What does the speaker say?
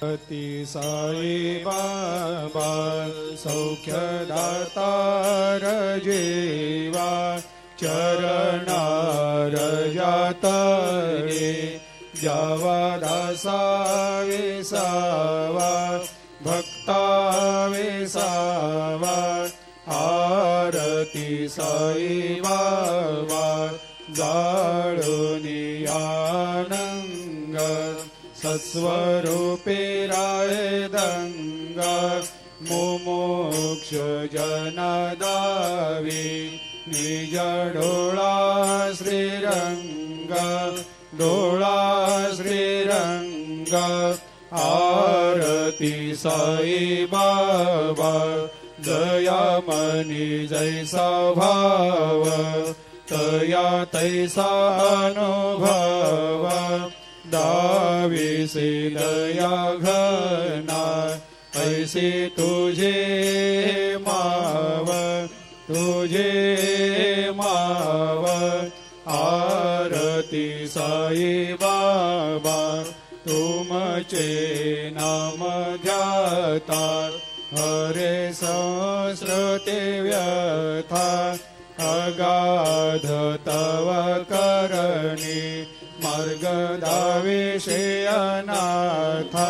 अति साई बाबा सौख्यदातार जेवा चरणार जातरे जावा दासा विसावा भक्ता विसावा आरती साई बाबा जाळुनी आनंग सत्स्वरूपे राय दंग मुमुक्ष जनदावी निज डोळा श्रीरंग डोळा श्रीरंग आरती साई बाबा दयामनी जैसा भाव तया तैसा अनुभव दाविसे दया घना ऐसे तुझे माव आरती साई बाबा तुमचे नाम ध्याता हरे संस्कृते व्यथा अगाध तव करणी मार्ग दाविषे अनाथा